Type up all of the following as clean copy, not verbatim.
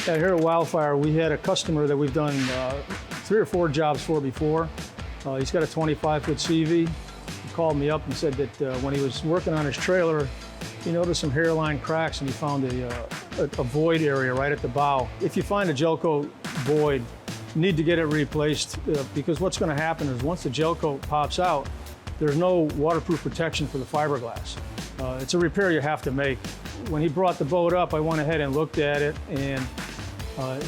Yeah, here at Wildfire, we had a customer that we've done 3 or 4 jobs for before. He's got a 25-foot CV. He called me up and said that when he was working on his trailer, he noticed some hairline cracks and he found a void area right at the bow. If you find a Gelcoat void, you need to get it replaced because what's going to happen is once the Gelcoat pops out, there's no waterproof protection for the fiberglass. It's a repair you have to make. When he brought the boat up, I went ahead and looked at it, and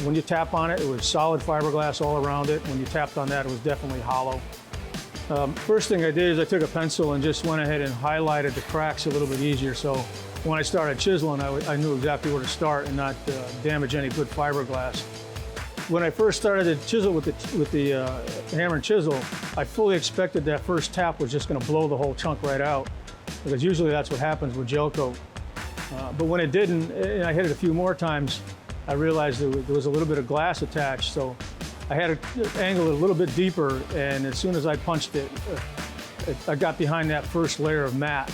when you tap on it, it was solid fiberglass all around it. When you tapped on that, it was definitely hollow. First thing I did is I took a pencil and just went ahead and highlighted the cracks a little bit easier. So when I started chiseling, I knew exactly where to start and not damage any good fiberglass. When I first started to chisel with the hammer and chisel, I fully expected that first tap was just going to blow the whole chunk right out, because usually that's what happens with Gelcoat. But when it didn't, and I hit it a few more times, I realized there was a little bit of glass attached. So I had to angle it a little bit deeper, and as soon as I punched it, I got behind that first layer of mat.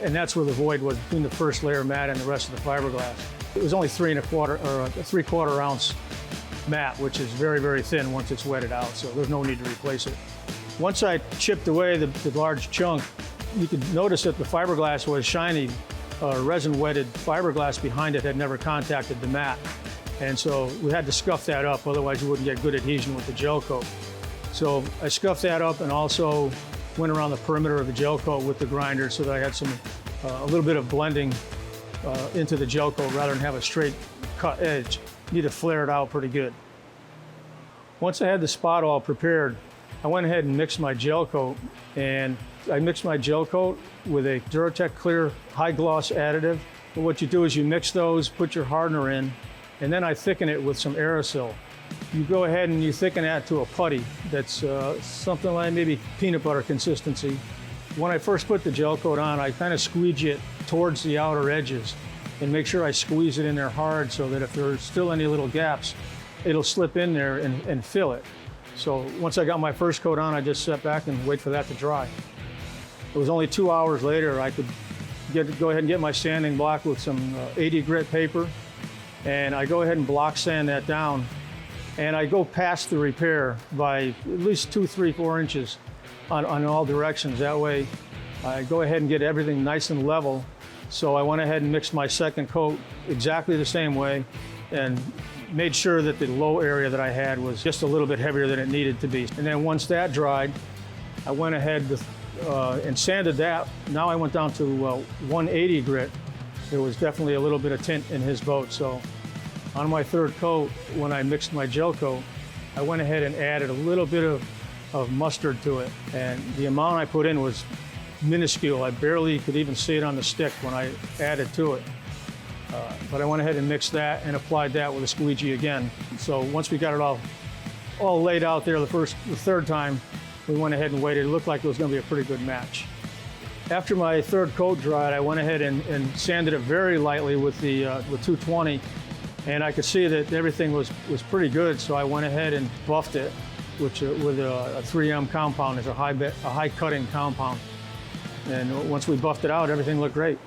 And that's where the void was, between the first layer of mat and the rest of the fiberglass. It was only 3 1/4 or a 3/4 ounce mat, which is very, very thin once it's wetted out, so there's no need to replace it. Once I chipped away the large chunk, you could notice that the fiberglass was shiny. Resin-wetted fiberglass behind it had never contacted the mat, and so we had to scuff that up, otherwise you wouldn't get good adhesion with the Gelcoat. So I scuffed that up and also went around the perimeter of the Gelcoat with the grinder so that I had a little bit of blending into the Gelcoat rather than have a straight cut edge. You need to flare it out pretty good. Once I had the spot all prepared, I went ahead and mixed my Gelcoat, and I mixed my Gelcoat with a Duratec Clear high gloss additive. But what you do is you mix those, put your hardener in, and then I thicken it with some aerosol. You go ahead and you thicken that to a putty that's something like maybe peanut butter consistency. When I first put the Gelcoat on, I kind of squeegee it towards the outer edges and make sure I squeeze it in there hard so that if there's still any little gaps, it'll slip in there and fill it. So once I got my first coat on, I just sat back and wait for that to dry. It was only 2 hours later I could go ahead and get my sanding block with some 80 grit paper, and I go ahead and block sand that down, and I go past the repair by at least 2, 3, 4 inches on all directions. That way I go ahead and get everything nice and level. So I went ahead and mixed my second coat exactly the same way and made sure that the low area that I had was just a little bit heavier than it needed to be. And then once that dried, I went ahead and sanded that. Now I went down to 180 grit. There was definitely a little bit of tint in his boat. So on my third coat, when I mixed my Gelcoat, I went ahead and added a little bit of mustard to it. And the amount I put in was minuscule. I barely could even see it on the stick when I added to it. But I went ahead and mixed that and applied that with a squeegee again. So once we got it all laid out there the third time, we went ahead and waited. It looked like it was going to be a pretty good match. After my third coat dried, I went ahead and sanded it very lightly with 220, and I could see that everything was pretty good. So I went ahead and buffed it, with a 3M compound. It's a high cutting compound. And once we buffed it out, everything looked great.